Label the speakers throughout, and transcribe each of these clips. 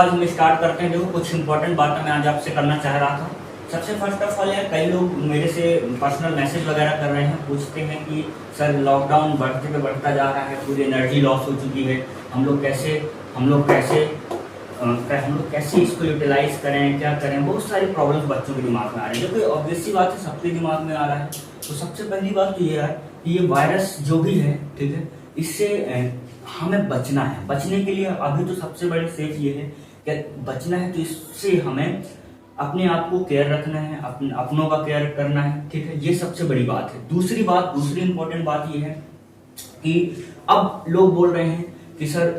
Speaker 1: आज हम स्टार्ट करते हैं। देखो कुछ इंपॉर्टेंट बातें मैं आज आपसे करना चाह रहा था। सबसे फर्स्ट ऑफ ऑल यार, कई लोग मेरे से पर्सनल मैसेज वगैरह कर रहे हैं, पूछते हैं कि सर लॉकडाउन बढ़ते पे बढ़ता जा रहा है, पूरी एनर्जी लॉस हो चुकी है, हम लोग कैसे इसको यूटिलाइज करें, क्या करें। बहुत सारी प्रॉब्लम्स बच्चों के दिमाग में आ रही है, जो कि ऑब्वियस सी बात है सबके दिमाग में आ रहा है। तो सबसे पहली बात तो ये है कि ये वायरस जो भी है, ठीक है, इससे हमें बचना है। बचने के लिए अभी तो सबसे बड़ी सेफ ये है कि बचना है, तो इससे हमें अपने आप को केयर रखना है, अपनों का केयर करना है, ठीक है। ये सबसे बड़ी बात है। दूसरी इंपॉर्टेंट बात ये है कि अब लोग बोल रहे हैं कि सर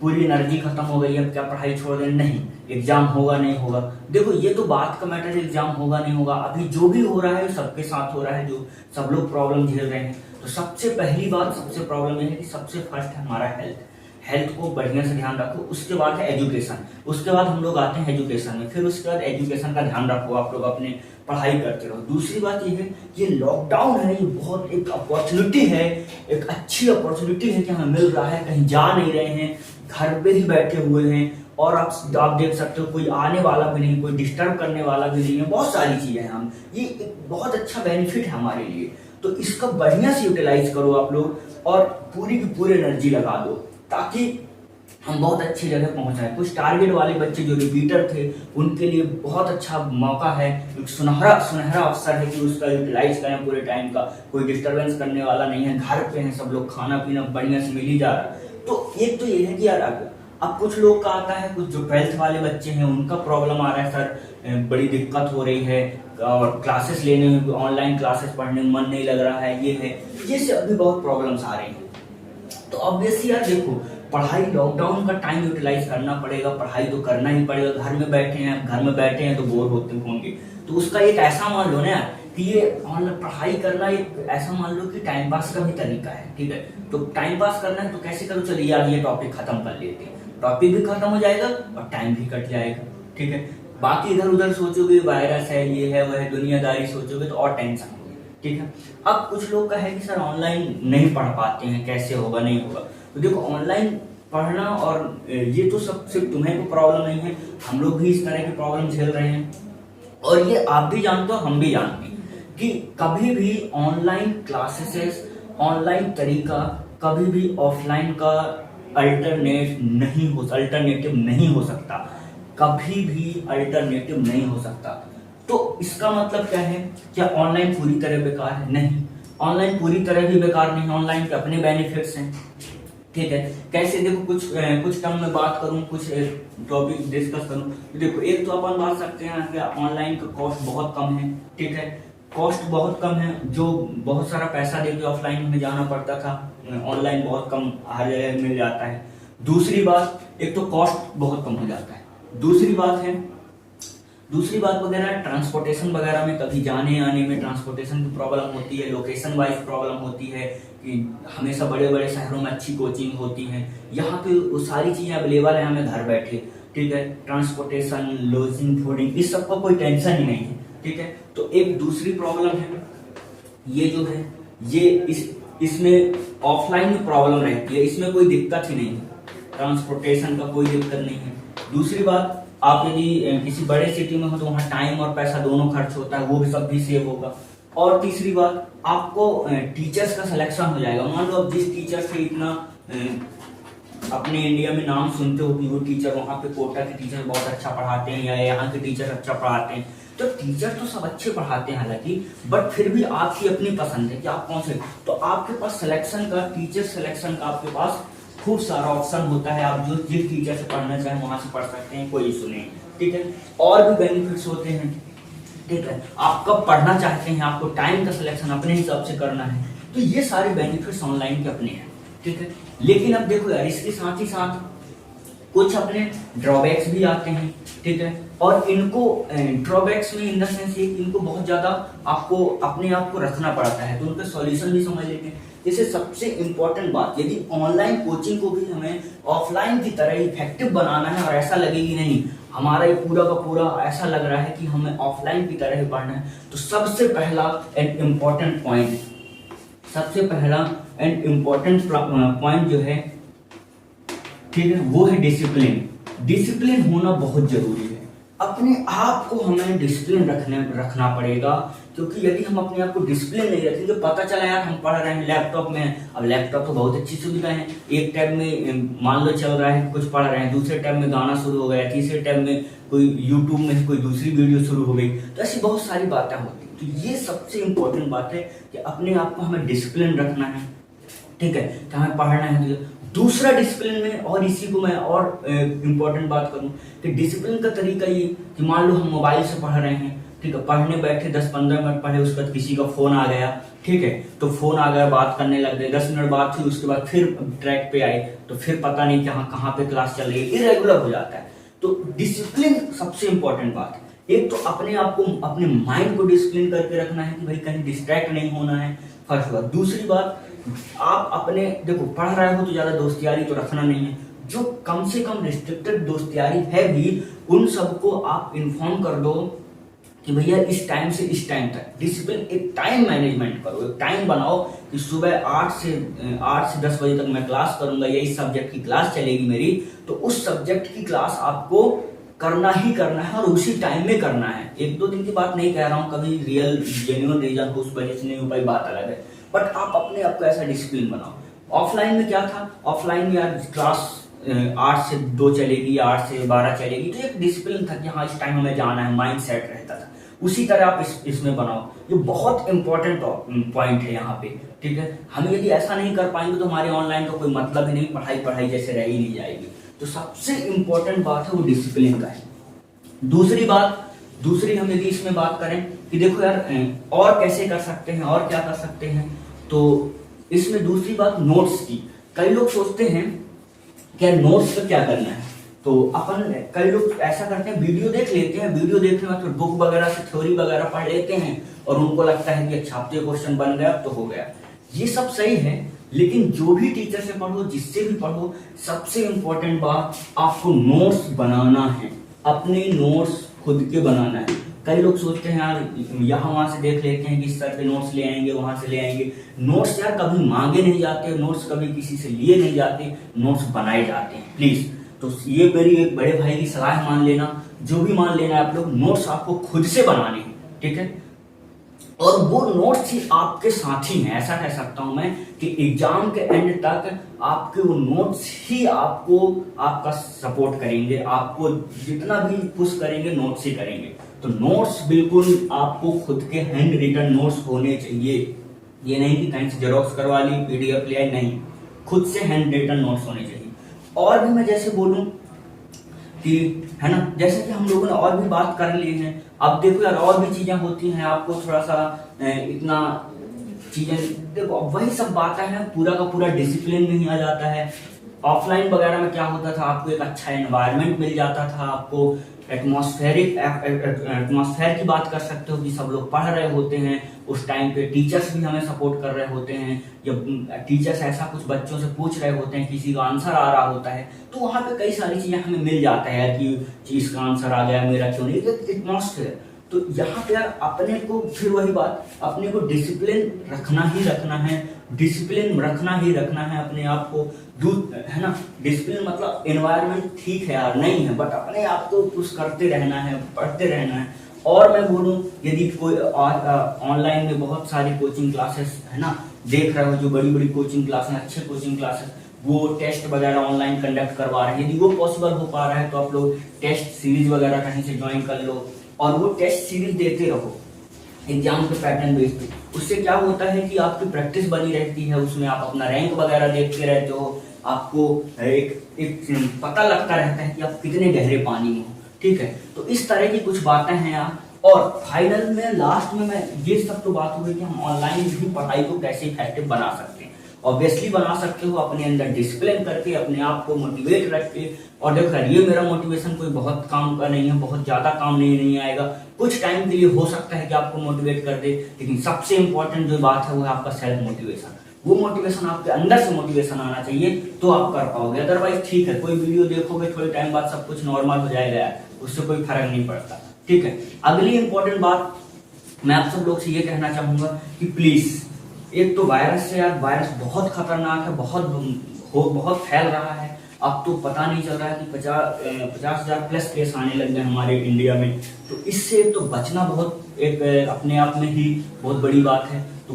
Speaker 1: पूरी एनर्जी खत्म हो गई है, अब क्या पढ़ाई छोड़ दें। नहीं, एग्जाम होगा नहीं होगा, देखो ये तो बात का मैटर है, एग्जाम होगा नहीं होगा। अभी जो भी हो रहा है सबके साथ हो रहा है, जो सब लोग प्रॉब्लम झेल रहे हैं। तो सबसे पहली बात, सबसे प्रॉब्लम ये है कि सबसे फर्स्ट है हमारा हेल्थ को बढ़िया से ध्यान रखो। उसके बाद है एजुकेशन, उसके बाद हम लोग आते हैं एजुकेशन में, फिर उसके बाद एजुकेशन का ध्यान रखो, आप लोग अपने पढ़ाई करते रहो। दूसरी बात ये है, ये लॉकडाउन है, ये बहुत एक अपॉर्चुनिटी है, एक अच्छी अपॉर्चुनिटी है कि हमें मिल रहा है, कहीं जा नहीं रहे हैं, घर पे ही बैठे हुए हैं। और आप देख सकते हो कोई आने वाला भी नहीं, कोई डिस्टर्ब करने वाला भी नहीं है, बहुत सारी चीजें हैं। हम ये एक बहुत अच्छा बेनिफिट है हमारे लिए, तो इसका बढ़िया से यूटिलाइज करो आप लोग और पूरी की पूरी एनर्जी लगा दो, ताकि हम बहुत अच्छी जगह पहुंचाए। कुछ टारगेट वाले बच्चे जो रिपीटर थे, उनके लिए बहुत अच्छा मौका है, एक सुनहरा अवसर है कि उसका यूटिलाइज करें पूरे टाइम का। कोई डिस्टरबेंस करने वाला नहीं है, घर पे हैं सब लोग, खाना पीना बढ़िया से मिल ही जा रहा है। तो एक तो ये है कि यार अब कुछ लोग का आता है, कुछ जो 12th वाले बच्चे हैं उनका प्रॉब्लम आ रहा है, सर बड़ी दिक्कत हो रही है और क्लासेस लेने में, ऑनलाइन क्लासेस पढ़ने में मन नहीं लग रहा है, ये से अभी बहुत प्रॉब्लम्स आ रही हैं। तो ऑब्वियसली यार देखो, पढ़ाई, लॉकडाउन का टाइम यूटिलाइज करना पड़ेगा, पढ़ाई तो करना ही पड़ेगा। घर में बैठे हैं तो बोर होते होंगे, तो उसका एक ऐसा मान लो ना कि ये ऑनलाइन पढ़ाई करना एक ऐसा मान लो कि टाइम पास का भी तरीका है, ठीक है। तो टाइम पास करना है तो कैसे करो, चलिए यार ये टॉपिक खत्म कर लेते हैं, टॉपिक भी खत्म हो जाएगा और टाइम भी कट जाएगा, ठीक है। बाकी इधर उधर सोचोगे, वायरस है, ये है, वह है, दुनियादारी सोचोगे तो और टेंशन होगी, ठीक है। अब कुछ लोग का है कि सर ऑनलाइन नहीं पढ़ पाते हैं, कैसे होगा, नहीं होगा। तो देखो ऑनलाइन पढ़ना, और ये तो सब सिर्फ तुम्हें को प्रॉब्लम नहीं है, हम लोग भी इस तरह की प्रॉब्लम झेल रहे हैं। और ये आप भी जानते हो, हम भी जानते हैं कि कभी भी ऑनलाइन क्लासेस, ऑनलाइन तरीका कभी भी ऑफलाइन का अल्टरनेटिव नहीं हो सकता, कभी भी अल्टरनेटिव नहीं हो सकता। तो इसका मतलब क्या है, क्या ऑनलाइन पूरी तरह बेकार है? नहीं, ऑनलाइन पूरी तरह भी बेकार नहीं है, ऑनलाइन के अपने बेनिफिट्स हैं, ठीक है। कैसे, देखो कुछ टर्म में बात करूं, कुछ टॉपिक डिस्कस करूं। देखो एक तो अपन बात सकते हैं कि ऑनलाइन का कॉस्ट बहुत कम है, ठीक है, कॉस्ट बहुत कम है। जो बहुत सारा पैसा देके ऑफलाइन में जाना पड़ता था, ऑनलाइन बहुत कम हर जगह मिल जाता है। दूसरी बात, एक तो कॉस्ट बहुत कम हो जाता है। दूसरी बात वगैरह ट्रांसपोर्टेशन वगैरह में, कभी जाने आने में ट्रांसपोर्टेशन की प्रॉब्लम होती है, लोकेशन वाइज प्रॉब्लम होती है कि हमेशा बड़े बड़े शहरों में अच्छी कोचिंग होती है, यहाँ पे वो सारी चीजें अवेलेबल है हमें घर बैठे, ठीक है। ट्रांसपोर्टेशन, लॉजिंग, फूडिंग, इस सब का कोई टेंशन ही नहीं है, ठीक है। तो एक दूसरी प्रॉब्लम है, ये जो है ये इसमें ऑफलाइन में प्रॉब्लम रहती है, इसमें कोई दिक्कत ही नहीं है, ट्रांसपोर्टेशन का कोई दिक्कत नहीं है। दूसरी बात, आप यदि किसी बड़े सिटी में हो तो वहाँ टाइम और पैसा दोनों खर्च होता है, वो भी सब भी सेव होगा। और तीसरी बात, आपको टीचर्स का सिलेक्शन हो जाएगा। मान लो अब जिस टीचर से इतना अपने इंडिया में नाम सुनते हो कि वो टीचर, वहाँ पे कोटा के टीचर बहुत अच्छा पढ़ाते हैं या यहाँ के टीचर अच्छा पढ़ाते हैं, तो टीचर तो सब अच्छे पढ़ाते हैं हालांकि, बट फिर भी आपकी अपनी पसंद है कि आप कौन से। तो आपके पास सिलेक्शन का, टीचर सिलेक्शन का आपके पास खूब सारा ऑप्शन होता है, आप जो जिस टीचर से पढ़ना चाहें वहां से पढ़ सकते हैं, कोई इशू नहीं, ठीक है। और भी बेनिफिट्स होते हैं, ठीक है। आप कब पढ़ना चाहते हैं, आपको टाइम का सिलेक्शन अपने हिसाब से करना है, तो ये सारे बेनिफिट्स ऑनलाइन के अपने हैं, ठीक है। लेकिन अब देखो यार, इसके साथ ही साथ कुछ अपने ड्रॉबैक्स भी आते हैं, ठीक है। और इनको ड्रॉबैक्स में इन द सेंस इनको बहुत ज्यादा आपको अपने आप को रखना पड़ता है, तो उनके सॉल्यूशन भी समझ लेते हैं। जैसे सबसे इंपॉर्टेंट बात, यदि ऑनलाइन कोचिंग को भी हमें ऑफलाइन की तरह इफेक्टिव बनाना है और ऐसा लगेगी नहीं हमारा ये पूरा का पूरा ऐसा लग रहा है कि हमें ऑफलाइन की तरह ही पढ़ना है, तो सबसे पहला एंड इम्पोर्टेंट पॉइंट जो है, ठीक है, वो है डिसिप्लिन। डिसिप्लिन होना बहुत जरूरी है। अपने आप को हमें डिसिप्लिन रखना पड़ेगा, क्योंकि यदि हम अपने आप को डिसिप्लिन नहीं रखेंगे, पता चला यार हम पढ़ रहे हैं लैपटॉप में, अब लैपटॉप तो बहुत अच्छी सुविधा है, एक टैब में मान लो चल रहा है कुछ पढ़ रहे हैं, दूसरे टैब में गाना शुरू हो गया, तीसरे टैब में कोई यूट्यूब में कोई दूसरी वीडियो शुरू हो गई, तो ऐसी बहुत सारी बातें होती हैं। तो ये सबसे इंपॉर्टेंट बात है कि अपने आप को हमें डिसिप्लिन रखना है, ठीक है, कि हमें पढ़ना है। दूसरा डिसिप्लिन में, और इसी को मैं और इम्पोर्टेंट बात करूं कि डिसिप्लिन का तरीका ये कि मान लो हम मोबाइल से पढ़ रहे हैं, ठीक है, पढ़ने बैठे 10-15 मिनट पढ़े, उसके बाद किसी का फोन आ गया, ठीक है, तो फोन आ गया, बात करने लग गए, 10 मिनट बात हुई, उसके बाद फिर ट्रैक पे आए, तो फिर पता नहीं कहाँ पे क्लास चल रही है, इरेगुलर हो जाता है। तो डिसिप्लिन सबसे इंपॉर्टेंट बात है। एक तो अपने आप को, अपने माइंड को डिसिप्लिन करके रखना है कि भाई कहीं डिस्ट्रैक्ट नहीं होना है, फर्स्ट बात। दूसरी बात, आप अपने देखो पढ़ रहे हो तो ज्यादा दोस्तियारी तो रखना नहीं है, जो कम से कम रिस्ट्रिक्टेड दोस्तियारी है भी उन सबको आप इन्फॉर्म कर दो कि भैया इस टाइम से इस टाइम तक। डिसिप्लिन, एक टाइम मैनेजमेंट करो, एक टाइम बनाओ कि सुबह 8 से 10 बजे तक मैं क्लास करूंगा, या इस सब्जेक्ट की क्लास चलेगी मेरी, तो उस सब्जेक्ट की क्लास आपको करना ही करना है और उसी टाइम में करना है। 1-2 दिन की बात नहीं कह रहा हूँ, कभी रियल जेन्युइन रीजन हो उस वजह से नहीं हो पाई, बात अलग है, बट आप अपने आप को ऐसा डिसिप्लिन बनाओ। ऑफलाइन में क्या था, ऑफलाइन में यार क्लास 8 से 2 चलेगी या 8 से 12 चलेगी, तो एक डिसिप्लिन था कि हाँ इस टाइम हमें जाना है, माइंड सेट रहता था। उसी तरह आप इसमें बनाओ, ये बहुत इंपॉर्टेंट पॉइंट है यहाँ पे, ठीक है। हम यदि ऐसा नहीं कर पाएंगे तो हमारे ऑनलाइन का कोई मतलब ही नहीं, पढ़ाई जैसे रह ही नहीं जाएगी। तो सबसे इंपॉर्टेंट बात है वो डिसिप्लिन का है। दूसरी हम यदि इसमें बात करें कि देखो यार और कैसे कर सकते हैं और क्या कर सकते हैं, तो इसमें दूसरी बात नोट्स की। कई लोग सोचते हैं कि नोट्स पे क्या करना है, तो कई लोग ऐसा करते हैं, वीडियो देख लेते हैं, वीडियो देखने के बाद फिर बुक वगैरह से थ्योरी वगैरह पढ़ लेते हैं और उनको लगता है कि अच्छा अब तो क्वेश्चन बन गया, अब तो हो गया। ये सब सही है, लेकिन जो भी टीचर से पढ़ो, जिससे भी पढ़ो, सबसे इंपॉर्टेंट बात आपको नोट्स बनाना है, अपने नोट्स खुद के बनाना है। कई लोग सोचते हैं यार यहाँ वहां से देख लेते हैं कि इस तरह के नोट्स ले आएंगे, वहां से ले आएंगे। नोट्स यार कभी मांगे नहीं जाते, नोट्स कभी किसी से लिए नहीं जाते, नोट्स बनाए जाते हैं, प्लीज। तो ये मेरी एक बड़े भाई की सलाह मान लेना, जो भी मान लेना आप लोग, नोट्स आपको खुद से बनाने हैं, ठीक है। और वो नोट्स ही आपके साथी हैं, ऐसा कह सकता हूं मैं कि एग्जाम के एंड तक आपके वो नोट्स ही आपको आपका सपोर्ट करेंगे, आपको जितना भी पुश करेंगे नोट्स ही करेंगे। तो नोट्स बिल्कुल आपको खुद के हैंड रिटन नोट्स होने चाहिए, ये नहीं कि कहीं से जेरोक्स करवा ली, पीडीएफ ले आई, नहीं, खुद से हैंड रिटन नोट्स होने चाहिए। और भी मैं जैसे बोलूं कि है ना, जैसे कि हम लोगों ने और भी बात कर ली है, अब देखो यार और भी चीजें होती हैं, आपको थोड़ा सा इतना चीजें देखो, अब वही सब बातें हैं, पूरा का पूरा डिसिप्लिन में ही आ जाता है। ऑफलाइन वगैरह में क्या होता था, आपको एक अच्छा एनवायरनमेंट मिल जाता था, आपको एटमॉस्फेयर की बात कर सकते हो कि सब लोग पढ़ रहे होते हैं, उस टाइम पे टीचर्स भी हमें सपोर्ट कर रहे होते हैं, जब टीचर्स ऐसा कुछ बच्चों से पूछ रहे होते हैं, किसी का आंसर आ रहा होता है, तो वहां पे कई सारी चीजें हमें मिल जाता है कि इसका आंसर आ गया, मेरा क्यों नहीं, एटमॉस्फेयर। तो यहाँ पे अपने को, फिर वही बात, अपने को डिसिप्लिन रखना ही रखना है, डिसिप्लिन रखना ही रखना है अपने आप को, है ना। डिसिप्लिन मतलब एनवायरनमेंट ठीक है यार, नहीं है, बट अपने आप को पुश करते रहना है, पढ़ते रहना है। और मैं बोलूं, यदि कोई ऑनलाइन में बहुत सारी कोचिंग क्लासेस है ना देख रहे हो, जो बड़ी बड़ी कोचिंग क्लासेस, अच्छे कोचिंग क्लासेस, वो टेस्ट वगैरह ऑनलाइन कंडक्ट करवा रहे हैं, यदि वो पॉसिबल हो पा रहा है तो आप लोग टेस्ट सीरीज वगैरह कहीं से ज्वाइन कर लो और वो टेस्ट सीरीज देते रहो एग्जाम के पैटर्न बेस पे। उससे क्या होता है कि आपकी प्रैक्टिस बनी रहती है, उसमें आप अपना रैंक वगैरह देखते रहते हो, आपको एक पता लगता रहता है कि आप कितने गहरे पानी में हो, ठीक है। तो इस तरह की कुछ बातें हैं यार। और फाइनल में, लास्ट में, मैं ये सब तो बात हो गई कि हम ऑनलाइन भी पढ़ाई को कैसे इफेक्टिव बना सकते हैं। ऑब्वियसली बना सकते हो, अपने अंदर डिसिप्लिन करके, अपने आप को मोटिवेट रख के। और देखो यार, ये मेरा मोटिवेशन कोई बहुत काम का नहीं है, बहुत ज्यादा काम नहीं आएगा, कुछ टाइम के लिए हो सकता है कि आपको मोटिवेट कर दे, लेकिन सबसे इंपॉर्टेंट जो बात है वो है आपका सेल्फ मोटिवेशन। वो मोटिवेशन आपके अंदर से मोटिवेशन आना चाहिए, तो आप कर पाओगे। अदरवाइज ठीक है, कोई वीडियो देखोगे, थोड़े टाइम बाद सब कुछ नॉर्मल हो जाएगा, उससे कोई फर्क नहीं पड़ता, ठीक है। अगली इंपॉर्टेंट बात मैं आप सब लोग से ये कहना चाहूंगा कि प्लीज, एक तो वायरस से यार, वायरस बहुत खतरनाक है, बहुत फैल रहा है। अब तो पता नहीं चल रहा है कि 50,000 प्लस केस आने लग गए हमारे इंडिया में। तो इससे तो बचना बहुत एक अपने आप में ही बहुत बड़ी बात है। तो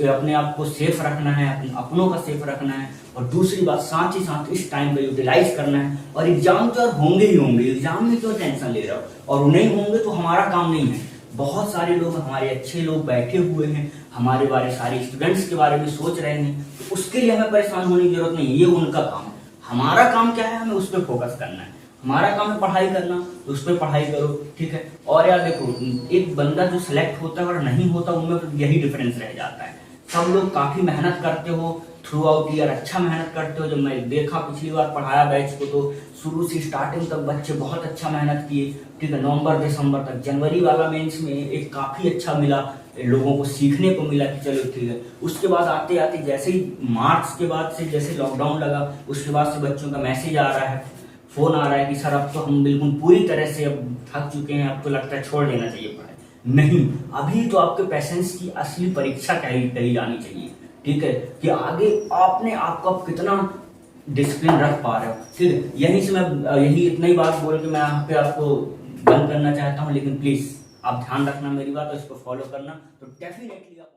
Speaker 1: अपने आप को सेफ रखना है, अपनों का सेफ रखना है, और दूसरी बात साथ ही साथ इस टाइम का यूटिलाइज करना है। और एग्जाम तो होंगे ही होंगे, एग्जाम में क्यों टेंशन ले रहे हो, और नहीं होंगे तो हमारा काम नहीं है। बहुत सारे लोग, हमारे अच्छे लोग बैठे हुए हैं, हमारे बारे सारे स्टूडेंट्स के बारे में सोच रहे हैं, तो उसके लिए हमें परेशान होने की जरूरत नहीं है, ये उनका काम है। हमारा काम क्या है, हमें उस पर फोकस करना है। हमारा काम है पढ़ाई करना, तो उस पर पढ़ाई करो, ठीक है। और यार देखो, एक बंदा जो सिलेक्ट होता है और नहीं होता, उनमें यही डिफरेंस रह जाता है। सब लोग काफी मेहनत करते हो थ्रू आउट ईयर, अच्छा मेहनत करते हो। जब मैं देखा पिछली बार पढ़ाया बैच को, तो शुरू से स्टार्टिंग तक बच्चे बहुत अच्छा मेहनत किए, ठीक है। नवंबर दिसंबर तक, जनवरी वाला मेंस में एक काफी अच्छा मिला, लोगों को सीखने को मिला कि चलो ठीक है। उसके बाद आते आते जैसे ही मार्च के बाद से जैसे लॉकडाउन लगा, उसके बाद से बच्चों का मैसेज आ रहा है, फोन आ रहा है कि सर अब तो हम बिल्कुल पूरी तरह से अब थक चुके हैं, अब तो लगता है छोड़ देना चाहिए पढ़ाई। नहीं, अभी तो आपके पेशेंस की असली परीक्षा कही जानी चाहिए, ठीक है, कि आगे आपने आपका कितना डिसिप्लिन रख पा रहे हो, ठीक है। यहीं से मैं यही इतना ही बात बोल के मैं यहाँ पे आपको बंद करना चाहता हूँ। लेकिन प्लीज आप ध्यान रखना मेरी बात, और इसको फॉलो करना, तो डेफिनेटली आप